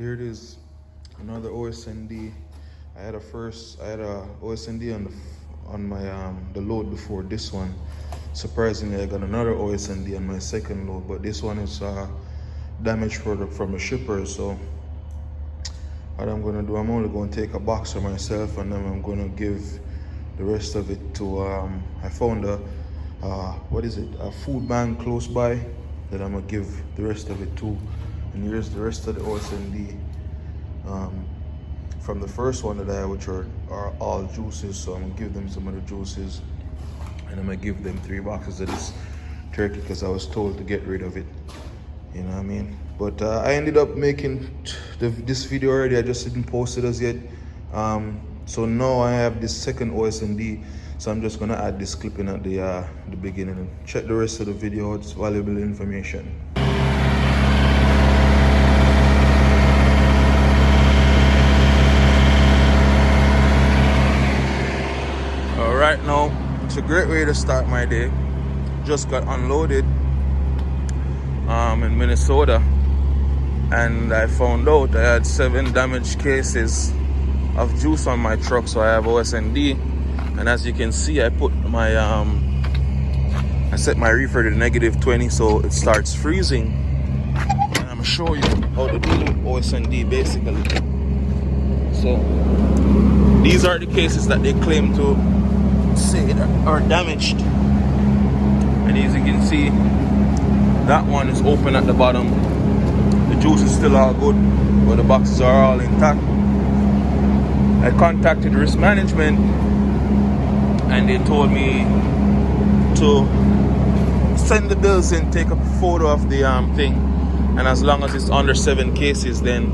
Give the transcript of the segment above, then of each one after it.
Here it is, another Os&D. I had a Os&D on my the load before this one. Surprisingly, I got another Os&D on my second load, but this one is damaged product from a shipper. So what I'm gonna do, I'm only gonna take a box for myself, and then I'm gonna give the rest of it to I found a food bank close by that I'm gonna give the rest of it to. And here's the rest of the Os&D from the first one that I had, which are all juices. So I'm gonna give them some of the juices, and I'm gonna give them 3 boxes of this turkey because I was told to get rid of it. You know what I mean? But I ended up making this video already. I just didn't post it as yet. So now I have this second Os&D. So I'm just gonna add this clip in at the beginning and check the rest of the video. It's valuable information. All right, now it's a great way to start my day. Just got unloaded in Minnesota, and I found out I had 7 damaged cases of juice on my truck. So I have Os&D, and as you can see, I put my I set my reefer to -20, so it starts freezing. And I'm gonna show you how to deal with Os&D basically. So these are the cases that they claim to say that are damaged, and as you can see, that one is open at the bottom. The juice is still all good, but the boxes are all intact. I contacted risk management, and they told me to send the bills in, take a photo of the thing, and as long as it's under 7 cases, then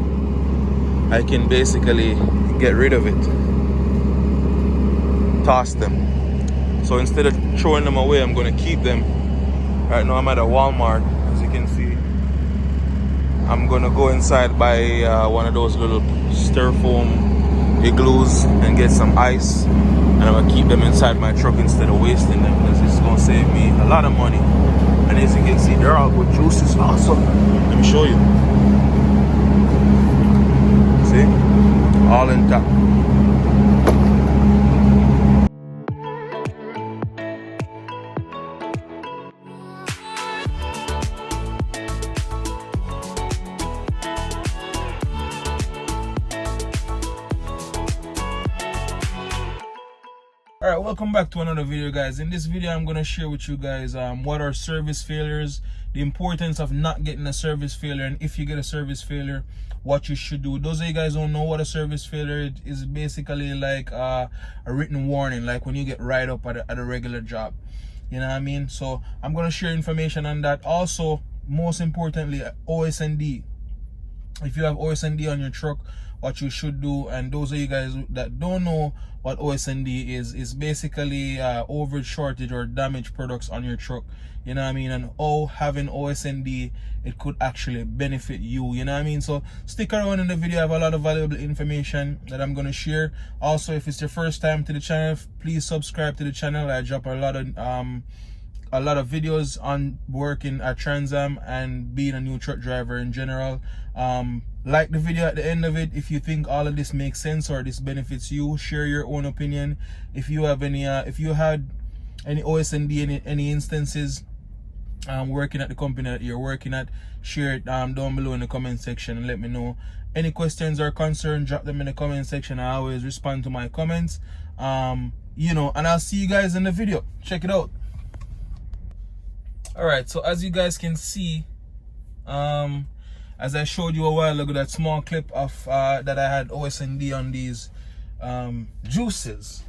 I can basically get rid of it, toss them. So instead of throwing them away, I'm gonna keep them. Right now I'm at a Walmart, as you can see. I'm gonna go inside, buy one of those little styrofoam igloos and get some ice, and I'm gonna keep them inside my truck instead of wasting them, because it's gonna save me a lot of money. And as you can see, they're all good juices also. Let me show you. See? All intact. Alright, welcome back to another video, guys. In this video, I'm going to share with you guys what are service failures, the importance of not getting a service failure, and if you get a service failure, what you should do. Those of you guys don't know what a service failure is, basically like a written warning, like when you get right up at a regular job. You know what I mean? So I'm going to share information on that. Also, most importantly, Os&D. If you have Os&D on your truck, what you should do, and those of you guys that don't know what Os&D is basically overage, shortage, or damaged products on your truck. You know what I mean? And having Os&D, it could actually benefit you. You know what I mean? So stick around in the video. I have a lot of valuable information that I'm going to share. Also, if it's your first time to the channel, please subscribe to the channel. I drop a lot of videos on working at Transam and being a new truck driver in general. Like the video at the end of it if you think all of this makes sense or this benefits you. Share your own opinion. If you have any if you had any Os&D in any instances working at the company that you're working at, share it down below in the comment section and let me know. Any questions or concerns, drop them in the comment section. I always respond to my comments. You know, and I'll see you guys in the video. Check it out. Alright, so as you guys can see, as I showed you a while ago, that small clip of that I had Os&D on these juices,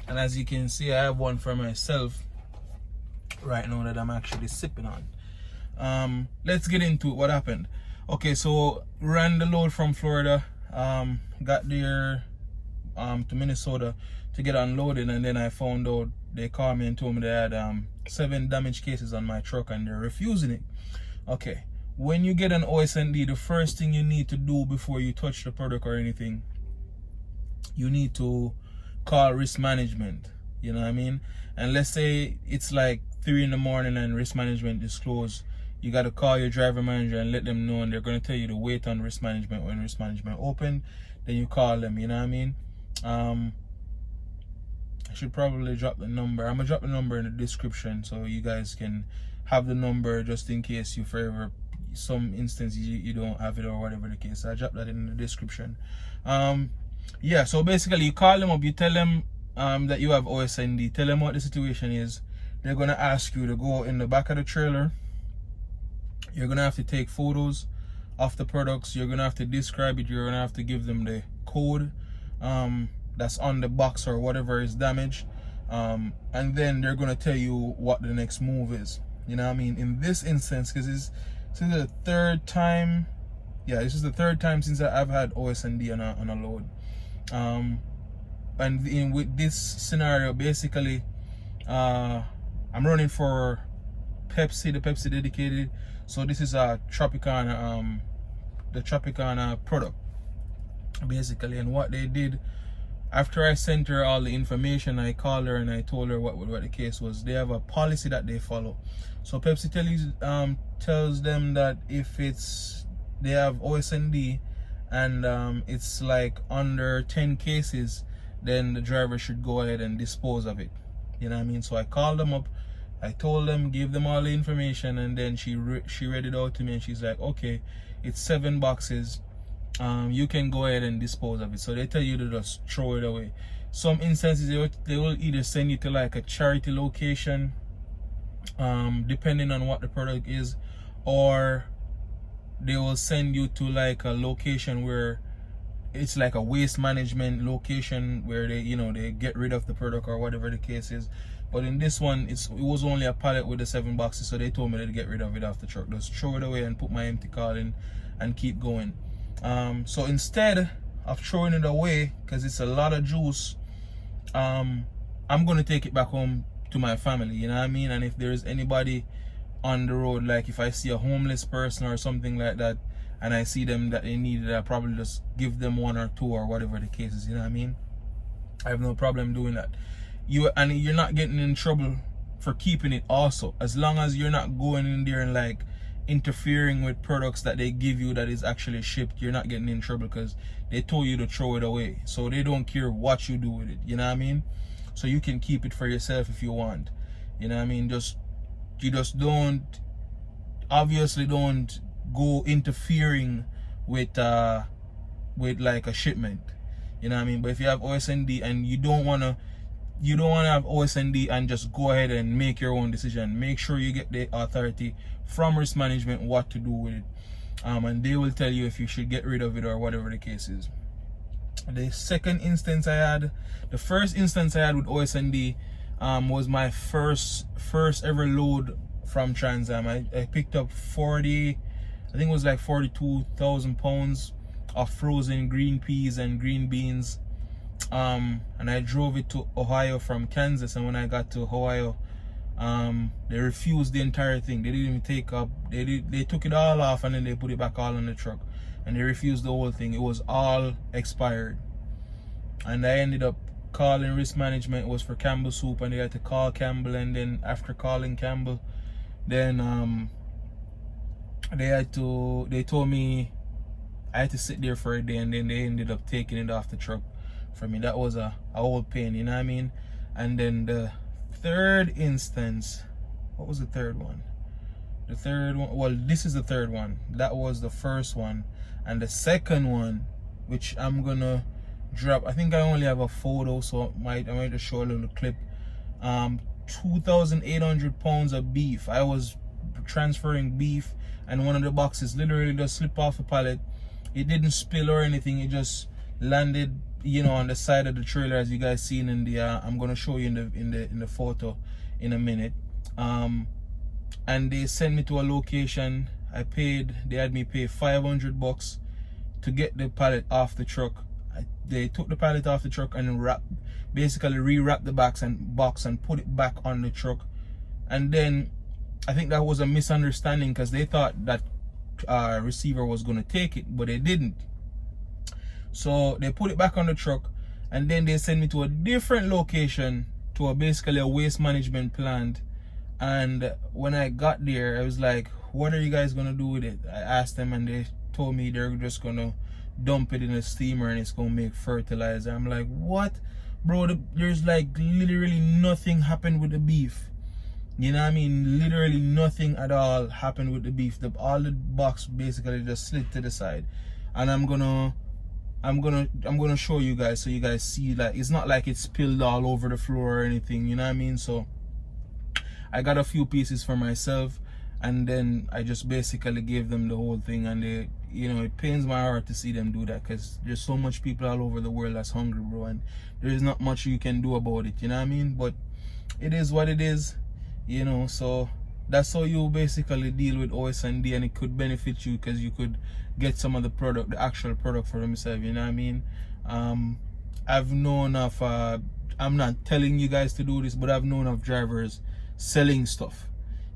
and as you can see, I have one for myself right now that I'm actually sipping on. Let's get into it. What happened? Okay, so ran the load from Florida, got there to Minnesota to get unloaded, and then I found out, they called me and told me they had 7 damaged cases on my truck and they're refusing it. Okay, when you get an Os&D, the first thing you need to do before you touch the product or anything, you need to call risk management. You know what I mean? And let's say it's like 3 in the morning and risk management is closed. you got to call your driver manager and let them know, and they're going to tell you to wait on risk management. When risk management open, then you call them, you know what I mean? I should probably drop the number. I'm going to drop the number in the description so you guys can have the number just in case you forever, some instance you don't have it or whatever the case. I'll drop that in the description. Yeah, so basically you call them up, you tell them that you have Os&D, tell them what the situation is. They're going to ask you to go in the back of the trailer. You're going to have to take photos of the products. You're going to have to describe it. You're going to have to give them the code that's on the box or whatever is damaged. And then they're going to tell you what the next move is. You know what I mean? In this instance, because this is the third time. Yeah, this is the third time since I've had Os&D on a load. And with this scenario, basically, I'm running for Pepsi, the Pepsi dedicated. So this is a Tropicana, the Tropicana product, basically. And what they did, after I sent her all the information, I called her and I told her what the case was. They have a policy that they follow. So Pepsi tells them that if they have Os&D and it's like under 10 cases, then the driver should go ahead and dispose of it. You know what I mean? So I called them up, I told them, gave them all the information, and then she read it out to me, and she's like, okay, it's 7 boxes. You can go ahead and dispose of it. So they tell you to just throw it away. Some instances they will either send you to like a charity location, depending on what the product is, or they will send you to like a location where it's like a waste management location where they get rid of the product or whatever the case is. But in this one, it was only a pallet with the 7 boxes, so they told me to get rid of it off the truck. Just throw it away and put my empty car in and keep going. So instead of throwing it away, because it's a lot of juice, I'm going to take it back home to my family, you know what I mean? And if there's anybody on the road, like if I see a homeless person or something like that, and I see them that they need it, I'll probably just give them 1 or 2 or whatever the case is, you know what I mean? I have no problem doing that. You're not getting in trouble for keeping it also, as long as you're not going in there and like interfering with products that they give you that is actually shipped. You're not getting in trouble because they told you to throw it away, so they don't care what you do with it, you know what I mean? So you can keep it for yourself if you want, you know what I mean? You just don't, obviously don't go interfering with like a shipment, you know what I mean? But if you have Os&D and you don't want to have Os&D and just go ahead and make your own decision, make sure you get the authority from risk management what to do with it, and they will tell you if you should get rid of it or whatever the case is. The second instance I had, the first instance I had with Os&D was my first ever load from Transam. I picked up 40, I think it was like 42,000 pounds of frozen green peas and green beans. And I drove it to Ohio from Kansas, and when I got to Ohio, they refused the entire thing. They didn't even take up, they took it all off and then they put it back all on the truck, and they refused the whole thing. It was all expired, and I ended up calling risk management. It was for Campbell soup, and they had to call Campbell, and then after calling Campbell, then they told me I had to sit there for a day, and then they ended up taking it off the truck for me. That was a old pain, you know what I mean? And then the third instance, what was the third one? The third one, well, this is the third one. That was the first one. And the second one, which I'm gonna drop, I think I only have a photo, so I might just show a little clip. 2,800 pounds of beef. I was transferring beef, and one of the boxes literally just slipped off the pallet. It didn't spill or anything, it just landed, on the side of the trailer, as you guys seen in the I'm gonna show you in the photo in a minute. And they sent me to a location. They had me pay $500 to get the pallet off the truck. They took the pallet off the truck and basically rewrapped the box and put it back on the truck. And then I think that was a misunderstanding, because they thought that receiver was gonna take it, but they didn't. So they put it back on the truck, and then they sent me to a different location, to basically a waste management plant. And when I got there, I was like, what are you guys gonna do with it? I asked them and they told me they're just gonna dump it in a steamer and it's gonna make fertilizer. I'm like, what? Bro, there's like literally nothing happened with the beef. You know what I mean? Literally nothing at all happened with the beef. All the box basically just slid to the side. And I'm gonna show you guys so you guys see, like, it's not like it's spilled all over the floor or anything, you know what I mean? So I got a few pieces for myself and then I just basically gave them the whole thing, and they, you know, it pains my heart to see them do that because there's so much people all over the world that's hungry, bro, and there's not much you can do about it, you know what I mean? But it is what it is, you know. So that's how you basically deal with Os&D, and it could benefit you because you could get some of the product, the actual product for themselves, you know what I mean? I've known of I'm not telling you guys to do this, but I've known of drivers selling stuff,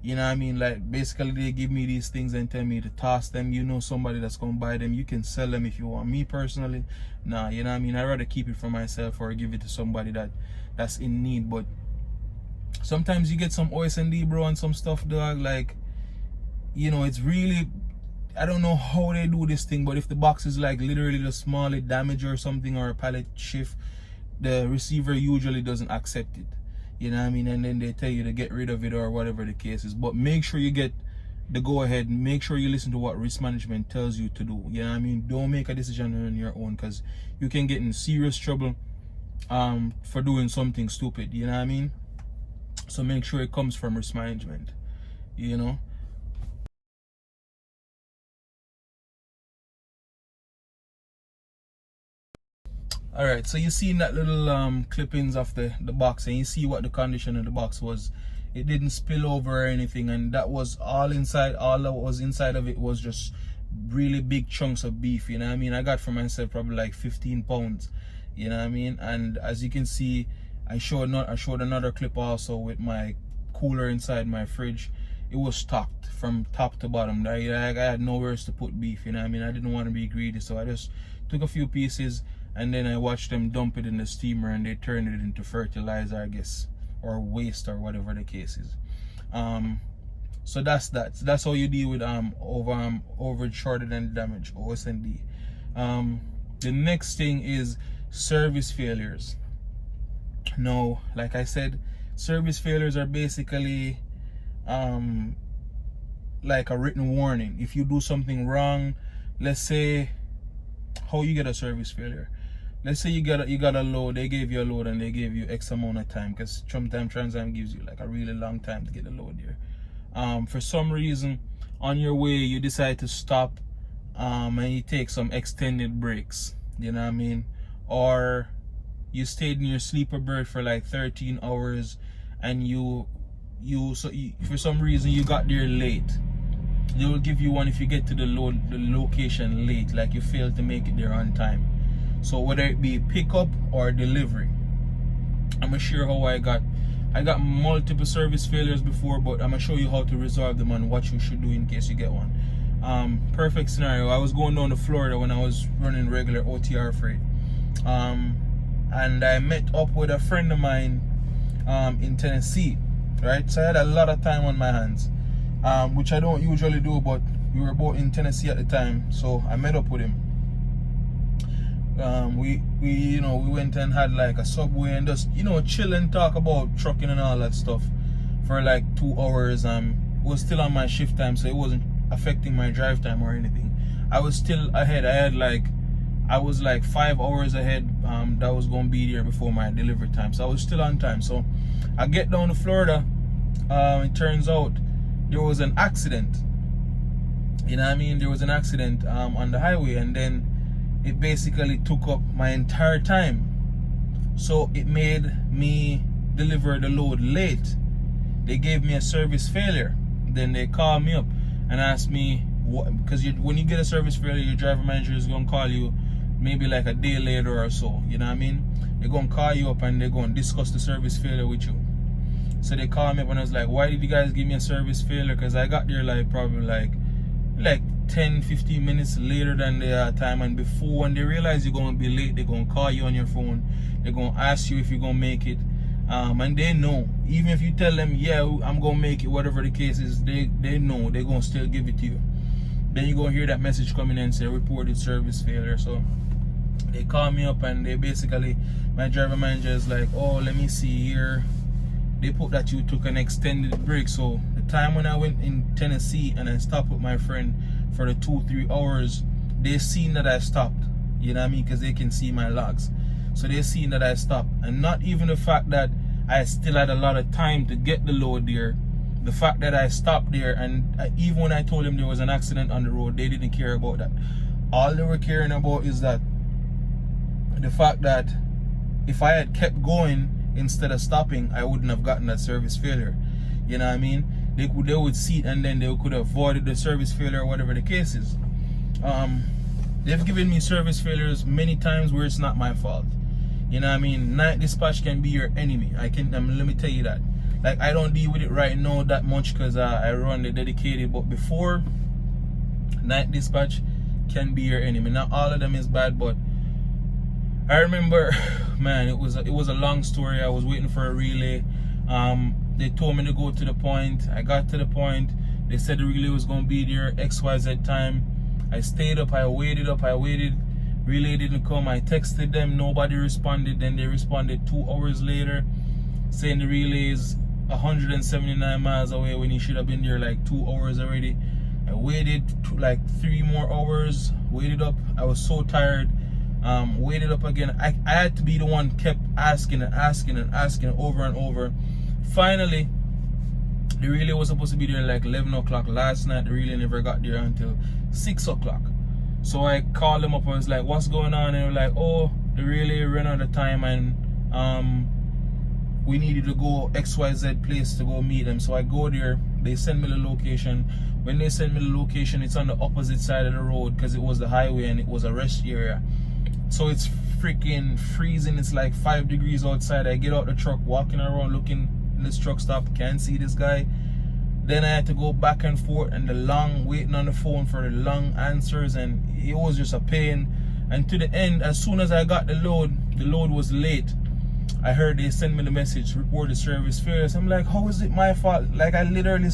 you know what I mean? Like, basically they give me these things and tell me to toss them. You know somebody that's gonna buy them, you can sell them if you want. Me personally, nah, you know what I mean? I'd rather keep it for myself or give it to somebody that's in need. But sometimes you get some Os&D, bro, and some stuff, dog, like, you know, it's really, I don't know how they do this thing, but if the box is like literally just small damage or something, or a pallet shift, the receiver usually doesn't accept it, you know what I mean? And then they tell you to get rid of it or whatever the case is. But make sure you get the go ahead, make sure you listen to what risk management tells you to do, you know what I mean? Don't make a decision on your own because you can get in serious trouble for doing something stupid, you know what I mean? So make sure it comes from risk management, you know. Alright, so you seen that little clippings of the box, and you see what the condition of the box was. It didn't spill over or anything, and that was all inside. All that was inside of it was just really big chunks of beef, you know what I mean? I got for myself probably like 15 pounds, you know what I mean? And as you can see, I showed another clip also with my cooler inside my fridge. It was stocked from top to bottom. I had nowhere else to put beef, you know what I mean? I didn't want to be greedy, so I just took a few pieces and then I watched them dump it in the steamer and they turned it into fertilizer, I guess, or waste or whatever the case is. So that's how you deal with overage, shorted and damage, Os&D. The next thing is service failures. Now, like I said, service failures are basically like a written warning. If you do something wrong, let's say, how you get a service failure? Let's say you got a load, they gave you a load and they gave you X amount of time, because sometimes Transam gives you like a really long time to get the load here. For some reason, on your way you decide to stop and you take some extended breaks, you know what I mean? Or you stayed in your sleeper berth for like 13 hours and for some reason you got there late. They will give you one if you get to the location late, like you failed to make it there on time. So whether it be pickup or delivery, I'm gonna share how I got multiple service failures before, but I'm gonna show you how to resolve them and what you should do in case you get one. Perfect scenario, I was going down to Florida when I was running regular OTR freight, and I met up with a friend of mine in Tennessee, right? So I had a lot of time on my hands, which I don't usually do, but we were both in Tennessee at the time, so I met up with him. We went and had like a Subway and just, chill and talk about trucking and all that stuff for like 2 hours. It was still on my shift time, so it wasn't affecting my drive time or anything. I was still ahead. I was like 5 hours ahead. That was gonna be there before my delivery time, so I was still on time. So I get down to Florida. It turns out there was an accident. You know what I mean? There was an accident on the highway, and then it basically took up my entire time. So it made me deliver the load late. They gave me a service failure. Then they called me up and asked me what, because when you get a service failure, your driver manager is gonna call you maybe like a day later or so. You know what I mean? They're gonna call you up and they're gonna discuss the service failure with you. So they called me up and I was like, why did you guys give me a service failure? Because I got there like probably like 10-15 minutes later than the time, and before, when they realize you're gonna be late, they're gonna call you on your phone, they're gonna ask you if you're gonna make it, And they know, even if you tell them, yeah, I'm gonna make it, whatever the case is, they know they're gonna still give it to you. Then you're gonna hear that message coming in and say reported service failure. So they call me up and they basically, my driver manager is like, oh, let me see here, they put that you took an extended break. So the time when I went in Tennessee and I stopped with my friend for the 2-3 hours, they seen that I stopped, you know what I mean, because they can see my logs. So they seen that I stopped, and not even the fact that I still had a lot of time to get the load there, the fact that I stopped there, and even when I told them there was an accident on the road, they didn't care about that. All they were caring about is that the fact that if I had kept going instead of stopping, I wouldn't have gotten that service failure. You know what I mean? They would see it and then they could have avoided the service failure or whatever the case is. They've given me service failures many times where it's not my fault. You know what I mean? Night dispatch can be your enemy. Let me tell you that. Like, I don't deal with it right now that much because I run the dedicated, but before, night dispatch can be your enemy. Not all of them is bad, but I remember, man, it was a long story. I was waiting for a relay. They told me to go to the point. I got to the point. They said the relay was going to be there XYZ time. I stayed up, I waited. Relay didn't come. I texted them, nobody responded. Then they responded 2 hours later saying the relay is 179 miles away when he should have been there like 2 hours already. I waited like 3 more hours, waited up. I was so tired. Waited up again. I had to be the one kept asking over and over. Finally, the relay was supposed to be there like 11 o'clock last night. The relay never got there until 6 o'clock. So I called them up. I was like, what's going on? And they were like, oh, the relay ran out of time and we needed to go XYZ place to go meet them. So I go there. They send me the location. When they send me the location, it's on the opposite side of the road because it was the highway and it was a rest area. So it's freaking freezing. It's like 5 degrees outside. I get out the truck, walking around looking in this truck stop, can't see this guy. Then I had to go back and forth and the long waiting on the phone for the long answers, and it was just a pain. And to the end, as soon as I got the load was late. I heard they send me the message, reported service failures. I'm like, how is it my fault? Like, I literally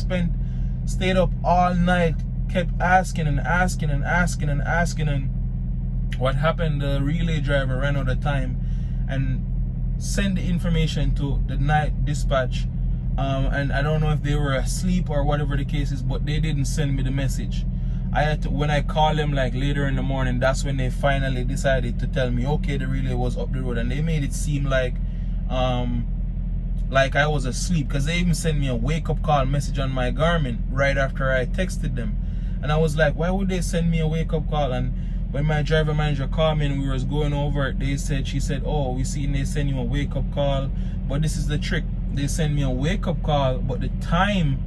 stayed up all night, kept asking, and what happened, the relay driver ran out of time and sent the information to the night dispatch. And I don't know if they were asleep or whatever the case is, but they didn't send me the message. I had to, when I called them like later in the morning, that's when they finally decided to tell me, okay, the relay was up the road. And they made it seem like I was asleep, because they even sent me a wake-up call message on my Garmin right after I texted them. And I was like, why would they send me a wake-up call? And when my driver manager called me and we was going over it, she said, oh, we seen they send you a wake-up call, but this is the trick. They send me a wake-up call, but the time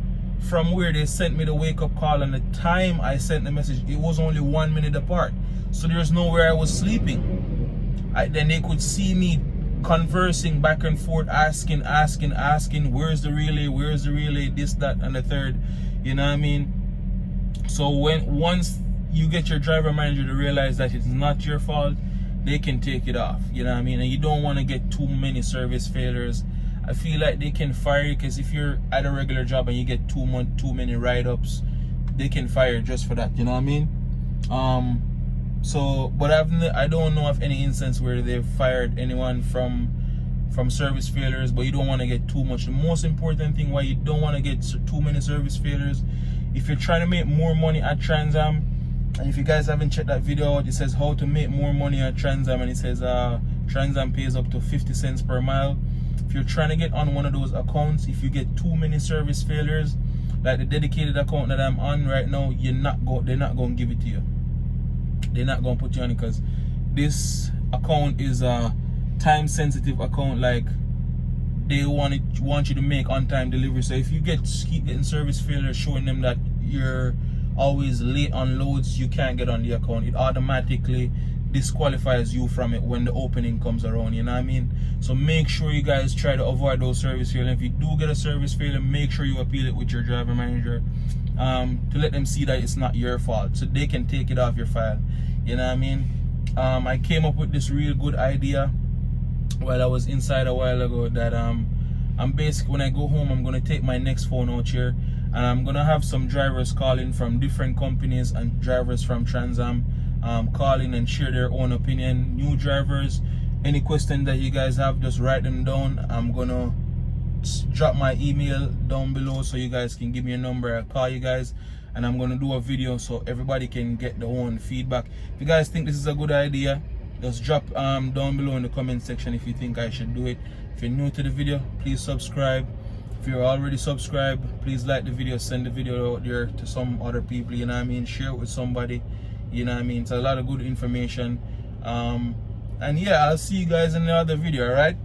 from where they sent me the wake-up call and the time I sent the message, it was only 1 minute apart. So there's nowhere I was sleeping. Then they could see me conversing back and forth, asking, where's the relay, this, that, and the third. You know what I mean? So once you get your driver manager to realize that it's not your fault, they can take it off. You know what I mean? And you don't want to get too many service failures. I feel like they can fire you, because if you're at a regular job and you get too many write-ups, they can fire you just for that. You know what I mean? But I don't know of any instance where they've fired anyone from service failures. But you don't want to get too much. The most important thing why you don't want to get too many service failures, if you're trying to make more money at Transam, and if you guys haven't checked that video out, it says how to make more money at Transam, and it says Transam pays up to 50 cents per mile. If you're trying to get on one of those accounts, if you get too many service failures, like the dedicated account that I'm on right now, they're not going to give it to you. They're not going to put you on it, because this account is a time sensitive account. Like, they want you to make on time delivery. So if you keep getting service failures showing them that you're always late on loads, you can't get on the account. It automatically disqualifies you from it when the opening comes around. You know what I mean? So make sure you guys try to avoid those service failures. If you do get a service failure, make sure you appeal it with your driver manager, to let them see that it's not your fault, so they can take it off your file. You know what I mean? I came up with this real good idea while I was inside a while ago, that And basically when I go home, I'm gonna take my next phone out here, and I'm gonna have some drivers calling from different companies and drivers from Transam calling and share their own opinion. New drivers, any question that you guys have, just write them down. I'm gonna drop my email down below so you guys can give me a number. I'll call you guys, and I'm gonna do a video so everybody can get their own feedback. If you guys think this is a good idea, just drop down below in the comment section if you think I should do it. If you're new to the video, please subscribe. If you're already subscribed, please like the video, send the video out there to some other people, you know what I mean, share it with somebody, you know what I mean. It's a lot of good information. And yeah, I'll see you guys in the other video, alright?